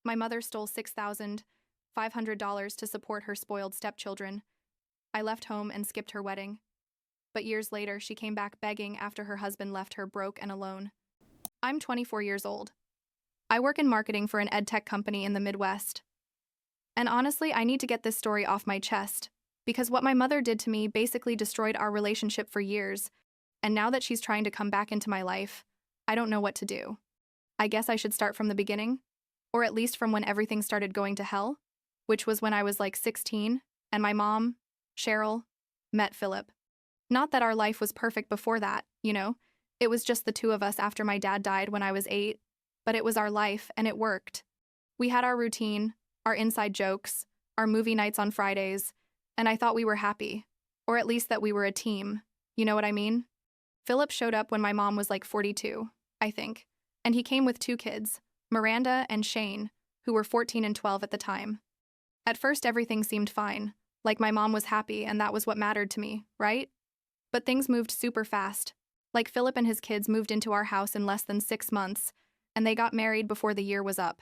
My mother stole $6,500 to support her spoiled stepchildren. I left home and skipped her wedding. But years later, she came back begging after her husband left her broke and alone. I'm 24 years old. I work in marketing for an ed tech company in the Midwest. And honestly, I need to get this story off my chest, because what my mother did to me basically destroyed our relationship for years, and now that she's trying to come back into my life, I don't know what to do. I guess I should start from the beginning, or at least from when everything started going to hell, which was when I was like 16, and my mom, Cheryl, met Philip. Not that our life was perfect before that, it was just the two of us after my dad died when I was 8, but it was our life and it worked. We had our routine, our inside jokes, our movie nights on Fridays, and I thought we were happy, or at least that we were a team. You know what I mean? Philip showed up when my mom was like 42, I think, and he came with 2 kids, Miranda and Shane, who were 14 and 12 at the time. At first, everything seemed fine, like my mom was happy and that was what mattered to me, right? But things moved super fast. Like Philip and his kids moved into our house in less than 6 months, and they got married before the year was up.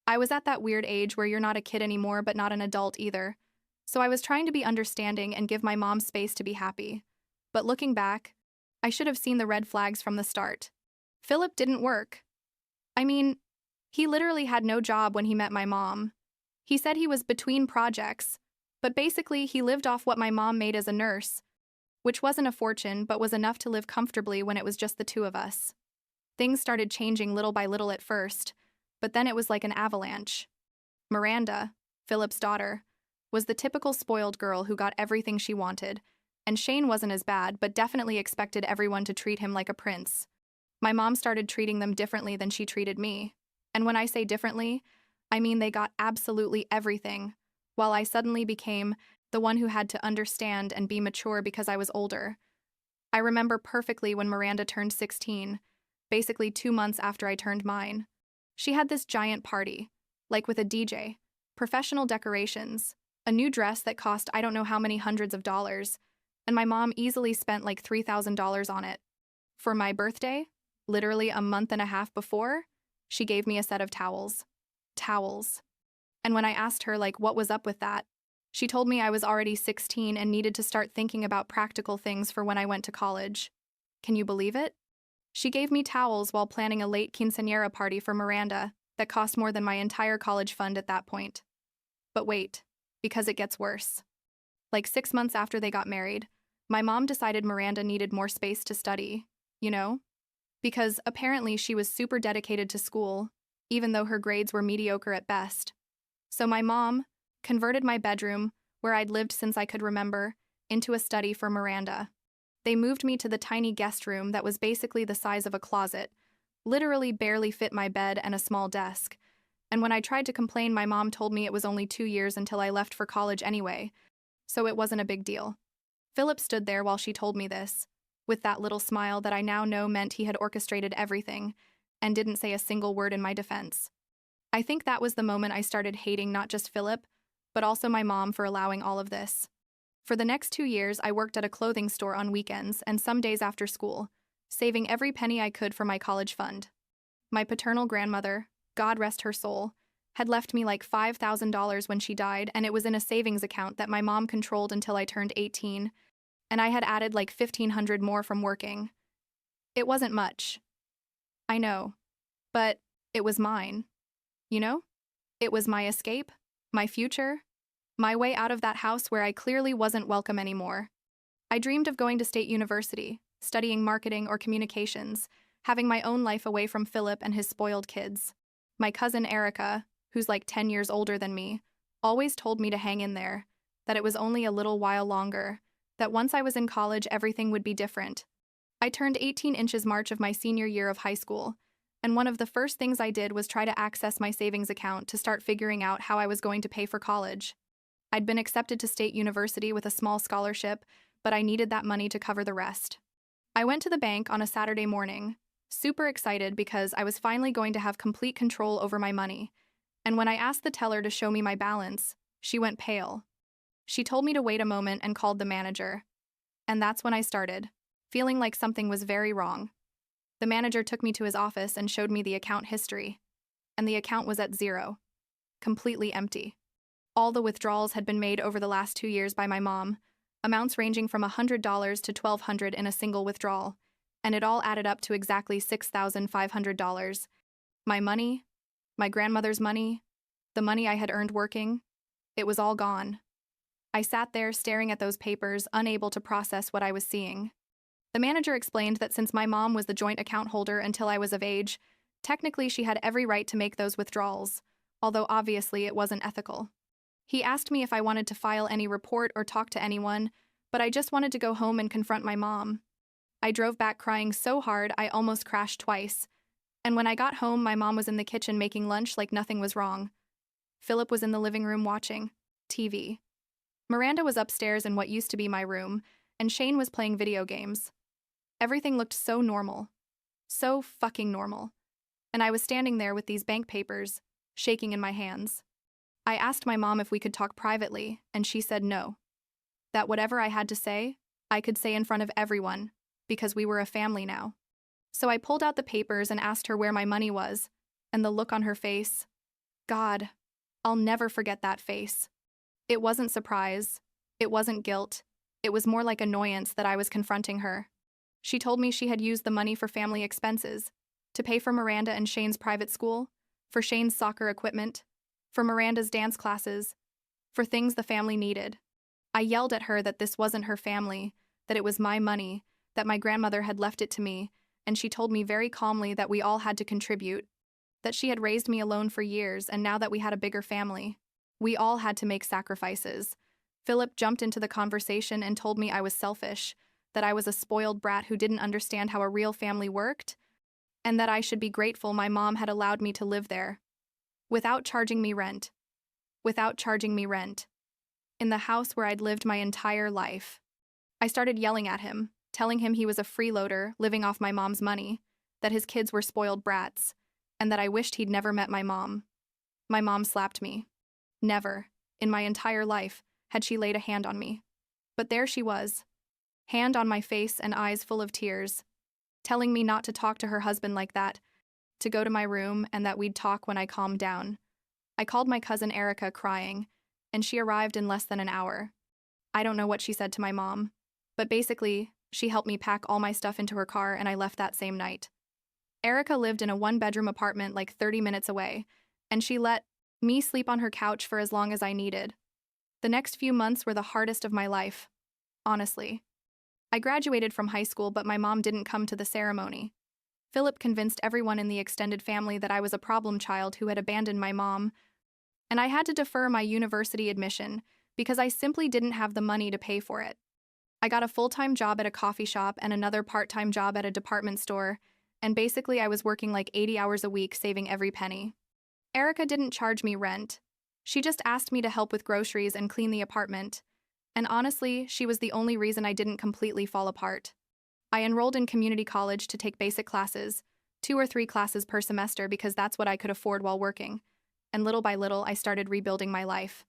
I was at that weird age where you're not a kid anymore but not an adult either, so I was trying to be understanding and give my mom space to be happy. But looking back, I should have seen the red flags from the start. Philip didn't work. I mean, he literally had no job when he met my mom. He said he was between projects, but basically he lived off what my mom made as a nurse, which wasn't a fortune but was enough to live comfortably when it was just the two of us. Things started changing little by little at first, but then it was like an avalanche. Miranda, Philip's daughter, was the typical spoiled girl who got everything she wanted, and Shane wasn't as bad but definitely expected everyone to treat him like a prince. My mom started treating them differently than she treated me, and when I say differently, I mean they got absolutely everything, while I suddenly became the one who had to understand and be mature because I was older. I remember perfectly when Miranda turned 16, basically 2 months after I turned mine. She had this giant party, like with a DJ, professional decorations, a new dress that cost I don't know how many hundreds of dollars, and my mom easily spent like $3,000 on it. For my birthday, literally a month and a half before, she gave me a set of towels. Towels. And when I asked her what was up with that, she told me I was already 16 and needed to start thinking about practical things for when I went to college. Can you believe it? She gave me towels while planning a late quinceañera party for Miranda that cost more than my entire college fund at that point. But wait, because it gets worse. Like 6 months after they got married, my mom decided Miranda needed more space to study, because apparently she was super dedicated to school, even though her grades were mediocre at best. So my mom converted my bedroom, where I'd lived since I could remember, into a study for Miranda. They moved me to the tiny guest room that was basically the size of a closet, literally barely fit my bed and a small desk. And when I tried to complain, my mom told me it was only 2 years until I left for college anyway, so it wasn't a big deal. Philip stood there while she told me this, with that little smile that I now know meant he had orchestrated everything, and didn't say a single word in my defense. I think that was the moment I started hating not just Philip, but also my mom for allowing all of this. For the next 2 years, I worked at a clothing store on weekends and some days after school, saving every penny I could for my college fund. My paternal grandmother, God rest her soul, had left me like $5,000 when she died, and it was in a savings account that my mom controlled until I turned 18, and I had added like $1,500 more from working. It wasn't much. I know, but it was mine. It was my escape, my future, my way out of that house where I clearly wasn't welcome anymore. I dreamed of going to state university, studying marketing or communications, having my own life away from Philip and his spoiled kids. My cousin Erica, who's like 10 years older than me, always told me to hang in there, that it was only a little while longer, that once I was in college everything would be different. I turned 18 inches March of my senior year of high school, and one of the first things I did was try to access my savings account to start figuring out how I was going to pay for college. I'd been accepted to state university with a small scholarship, but I needed that money to cover the rest. I went to the bank on a Saturday morning, super excited because I was finally going to have complete control over my money, and when I asked the teller to show me my balance, she went pale. She told me to wait a moment and called the manager. And that's when I started, feeling like something was very wrong. The manager took me to his office and showed me the account history, and the account was at zero. completely empty. All the withdrawals had been made over the last 2 years by my mom, amounts ranging from $100 to $1,200 in a single withdrawal, and it all added up to exactly $6,500. My money, my grandmother's money, the money I had earned working, it was all gone. I sat there staring at those papers, unable to process what I was seeing. The manager explained that since my mom was the joint account holder until I was of age, technically she had every right to make those withdrawals, although obviously it wasn't ethical. He asked me if I wanted to file any report or talk to anyone, but I just wanted to go home and confront my mom. I drove back crying so hard I almost crashed twice, and when I got home, my mom was in the kitchen making lunch like nothing was wrong. Philip was in the living room watching TV. Miranda was upstairs in what used to be my room, and Shane was playing video games. Everything looked so normal. So fucking normal. And I was standing there with these bank papers, shaking in my hands. I asked my mom if we could talk privately, and she said no. That whatever I had to say, I could say in front of everyone, because we were a family now. So I pulled out the papers and asked her where my money was, and the look on her face. God, I'll never forget that face. It wasn't surprise. It wasn't guilt. It was more like annoyance that I was confronting her. She told me she had used the money for family expenses, to pay for Miranda and Shane's private school, for Shane's soccer equipment, for Miranda's dance classes, for things the family needed. I yelled at her that this wasn't her family, that it was my money, that my grandmother had left it to me, and she told me very calmly that we all had to contribute, that she had raised me alone for years, and now that we had a bigger family, we all had to make sacrifices. Philip jumped into the conversation and told me I was selfish, that I was a spoiled brat who didn't understand how a real family worked, and that I should be grateful my mom had allowed me to live there. Without charging me rent. Without charging me rent. In the house where I'd lived my entire life. I started yelling at him, telling him he was a freeloader living off my mom's money, that his kids were spoiled brats, and that I wished he'd never met my mom. My mom slapped me. Never, in my entire life, had she laid a hand on me. But there she was, hand on my face and eyes full of tears, telling me not to talk to her husband like that, to go to my room and that we'd talk when I calmed down. I called my cousin Erica crying, and she arrived in less than an hour. I don't know what she said to my mom, but basically, she helped me pack all my stuff into her car and I left that same night. Erica lived in a one-bedroom apartment like 30 minutes away, and she let me sleep on her couch for as long as I needed. The next few months were the hardest of my life, honestly. I graduated from high school, but my mom didn't come to the ceremony. Philip convinced everyone in the extended family that I was a problem child who had abandoned my mom, and I had to defer my university admission because I simply didn't have the money to pay for it. I got a full-time job at a coffee shop and another part-time job at a department store, and basically I was working like 80 hours a week, saving every penny. Erica didn't charge me rent. She just asked me to help with groceries and clean the apartment, and honestly, she was the only reason I didn't completely fall apart. I enrolled in community college to take basic classes, 2 or 3 classes per semester because that's what I could afford while working, and little by little I started rebuilding my life.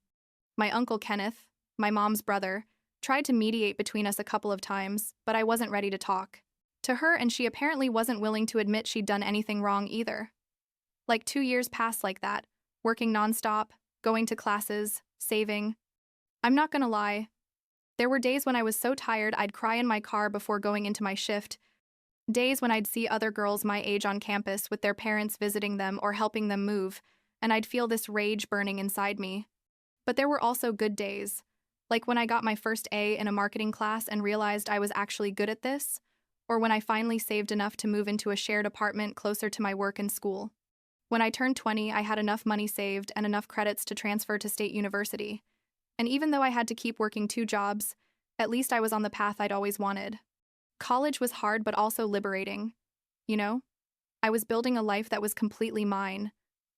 My uncle Kenneth, my mom's brother, tried to mediate between us a couple of times, but I wasn't ready to talk to her, and she apparently wasn't willing to admit she'd done anything wrong either. Like 2 years passed like that, working nonstop, going to classes, saving. I'm not gonna lie. There were days when I was so tired I'd cry in my car before going into my shift, days when I'd see other girls my age on campus with their parents visiting them or helping them move, and I'd feel this rage burning inside me. But there were also good days, like when I got my first A in a marketing class and realized I was actually good at this, or when I finally saved enough to move into a shared apartment closer to my work and school. When I turned 20, I had enough money saved and enough credits to transfer to State University. And even though I had to keep working 2 jobs, at least I was on the path I'd always wanted. College was hard but also liberating. You know? I was building a life that was completely mine,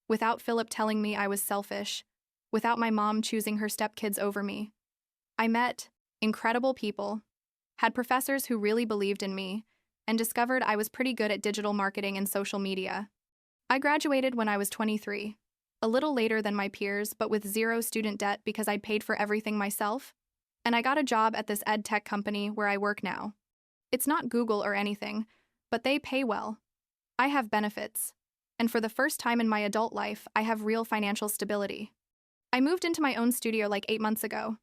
without Philip telling me I was selfish, without my mom choosing her stepkids over me. I met incredible people, had professors who really believed in me, and discovered I was pretty good at digital marketing and social media. I graduated when I was 23, a little later than my peers, but with 0 student debt because I'd paid for everything myself, and I got a job at this ed tech company where I work now. It's not Google or anything, but they pay well. I have benefits, and for the first time in my adult life, I have real financial stability. I moved into my own studio like 8 months ago.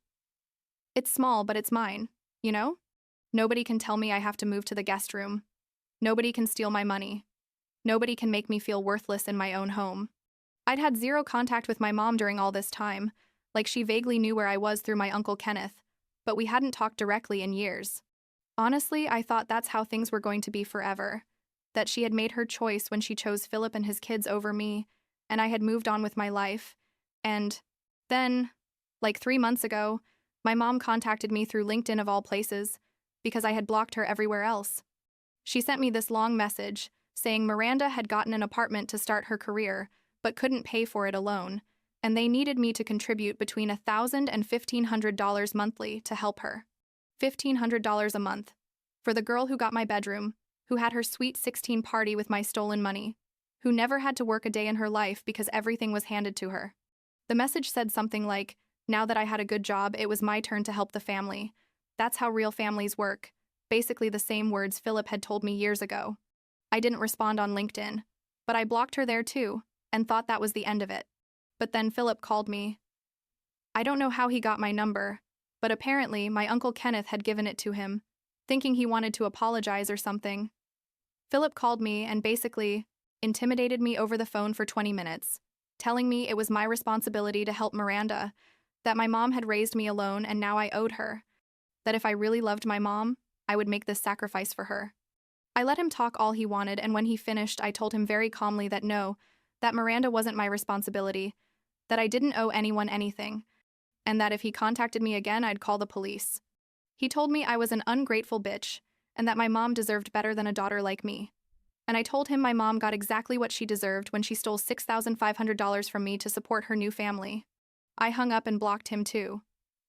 It's small, but it's mine, you know? Nobody can tell me I have to move to the guest room. Nobody can steal my money. Nobody can make me feel worthless in my own home. I'd had zero contact with my mom during all this time, like she vaguely knew where I was through my Uncle Kenneth, but we hadn't talked directly in years. Honestly, I thought that's how things were going to be forever, that she had made her choice when she chose Philip and his kids over me, and I had moved on with my life. And then, like 3 months ago, my mom contacted me through LinkedIn of all places, because I had blocked her everywhere else. She sent me this long message saying Miranda had gotten an apartment to start her career, but couldn't pay for it alone, and they needed me to contribute between $1,000 and $1,500 monthly to help her. $1,500 a month. For the girl who got my bedroom, who had her sweet 16 party with my stolen money, who never had to work a day in her life because everything was handed to her. The message said something like, now that I had a good job, it was my turn to help the family. That's how real families work. Basically the same words Philip had told me years ago. I didn't respond on LinkedIn, but I blocked her there too, and thought that was the end of it. But then Philip called me. I don't know how he got my number, but apparently my Uncle Kenneth had given it to him, thinking he wanted to apologize or something. Philip called me and basically intimidated me over the phone for 20 minutes, telling me it was my responsibility to help Miranda, that my mom had raised me alone and now I owed her, that if I really loved my mom, I would make this sacrifice for her. I let him talk all he wanted, and when he finished, I told him very calmly that no, that Miranda wasn't my responsibility, that I didn't owe anyone anything, and that if he contacted me again, I'd call the police. He told me I was an ungrateful bitch, and that my mom deserved better than a daughter like me. And I told him my mom got exactly what she deserved when she stole $6,500 from me to support her new family. I hung up and blocked him too.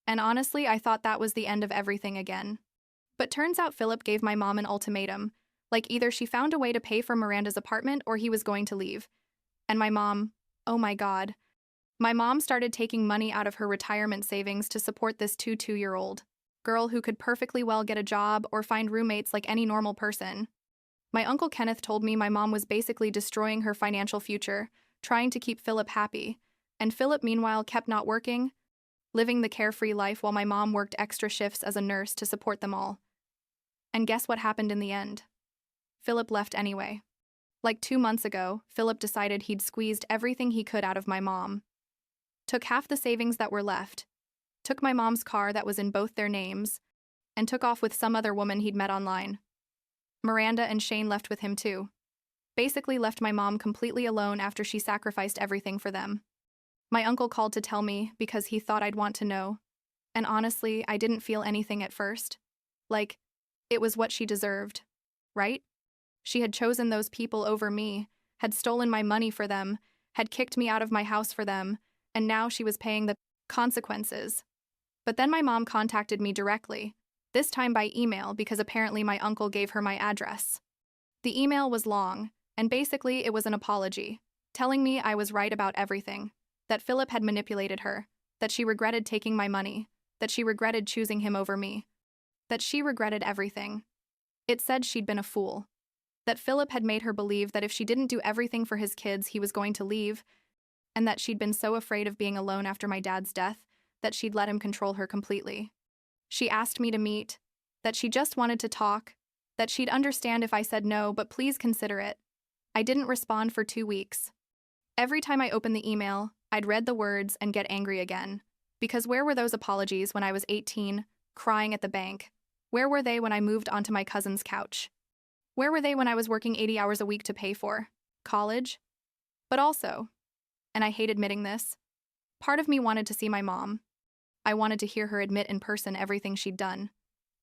And honestly, I thought that was the end of everything again. But turns out Philip gave my mom an ultimatum, like either she found a way to pay for Miranda's apartment or he was going to leave. And my mom, oh my God. My mom started taking money out of her retirement savings to support this 2-year-old girl who could perfectly well get a job or find roommates like any normal person. My Uncle Kenneth told me my mom was basically destroying her financial future, trying to keep Philip happy, and Philip meanwhile kept not working, living the carefree life while my mom worked extra shifts as a nurse to support them all. And guess what happened in the end? Philip left anyway. Like 2 months ago, Philip decided he'd squeezed everything he could out of my mom. Took half the savings that were left, took my mom's car that was in both their names, and took off with some other woman he'd met online. Miranda and Shane left with him too. Basically left my mom completely alone after she sacrificed everything for them. My uncle called to tell me because he thought I'd want to know. And honestly, I didn't feel anything at first. Like, it was what she deserved, right? She had chosen those people over me, had stolen my money for them, had kicked me out of my house for them, and now she was paying the consequences. But then my mom contacted me directly, this time by email because apparently my uncle gave her my address. The email was long, and basically it was an apology, telling me I was right about everything, that Philip had manipulated her, that she regretted taking my money, that she regretted choosing him over me, that she regretted everything. It said she'd been a fool, that Philip had made her believe that if she didn't do everything for his kids, he was going to leave, and that she'd been so afraid of being alone after my dad's death that she'd let him control her completely. She asked me to meet, that she just wanted to talk, that she'd understand if I said no, but please consider it. I didn't respond for 2 weeks. Every time I opened the email, I'd read the words and get angry again. Because where were those apologies when I was 18, crying at the bank? Where were they when I moved onto my cousin's couch? Where were they when I was working 80 hours a week to pay for college? But also, and I hate admitting this, part of me wanted to see my mom. I wanted to hear her admit in person everything she'd done.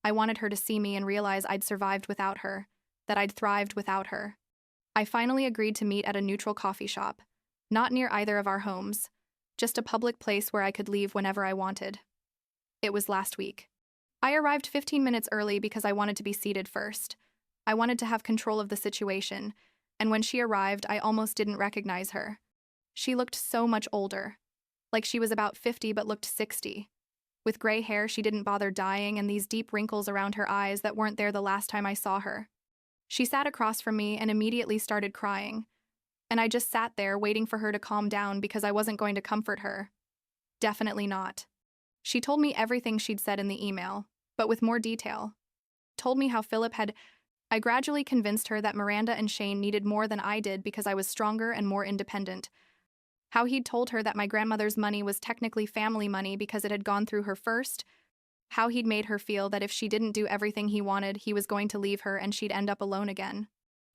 I wanted her to see me and realize I'd survived without her, that I'd thrived without her. I finally agreed to meet at a neutral coffee shop, not near either of our homes, just a public place where I could leave whenever I wanted. It was last week. I arrived 15 minutes early because I wanted to be seated first. I wanted to have control of the situation, and when she arrived, I almost didn't recognize her. She looked so much older, like she was about 50 but looked 60. With gray hair she didn't bother dyeing and these deep wrinkles around her eyes that weren't there the last time I saw her. She sat across from me and immediately started crying. And I just sat there waiting for her to calm down because I wasn't going to comfort her. Definitely not. She told me everything she'd said in the email, but with more detail. Told me how Philip had. I gradually convinced her that Miranda and Shane needed more than I did because I was stronger and more independent. How he'd told her that my grandmother's money was technically family money because it had gone through her first. How he'd made her feel that if she didn't do everything he wanted, he was going to leave her and she'd end up alone again.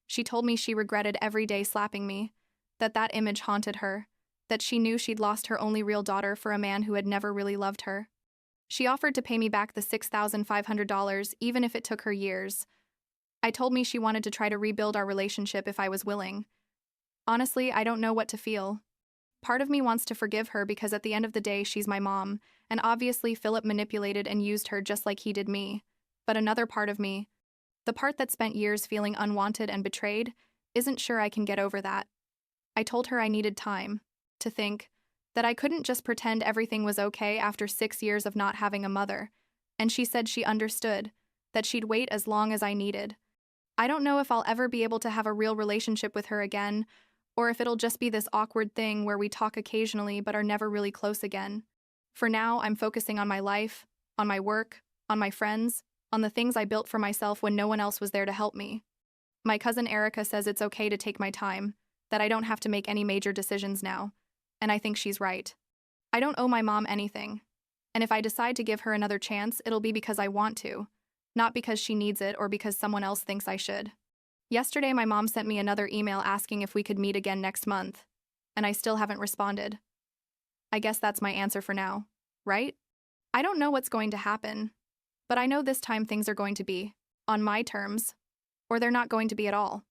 She told me she regretted every day slapping me, that image haunted her, that she knew she'd lost her only real daughter for a man who had never really loved her. She offered to pay me back the $6,500 even if it took her years. I told me she wanted to try to rebuild our relationship if I was willing. Honestly, I don't know what to feel. Part of me wants to forgive her because at the end of the day she's my mom, and obviously Philip manipulated and used her just like he did me. But another part of me, the part that spent years feeling unwanted and betrayed, isn't sure I can get over that. I told her I needed time to think, that I couldn't just pretend everything was okay after 6 years of not having a mother, and she said she understood, that she'd wait as long as I needed. I don't know if I'll ever be able to have a real relationship with her again, or if it'll just be this awkward thing where we talk occasionally but are never really close again. For now, I'm focusing on my life, on my work, on my friends, on the things I built for myself when no one else was there to help me. My cousin Erica says it's okay to take my time, that I don't have to make any major decisions now, and I think she's right. I don't owe my mom anything, and if I decide to give her another chance, it'll be because I want to, not because she needs it or because someone else thinks I should. Yesterday, my mom sent me another email asking if we could meet again next month, and I still haven't responded. I guess that's my answer for now, right? I don't know what's going to happen, but I know this time things are going to be on my terms, or they're not going to be at all.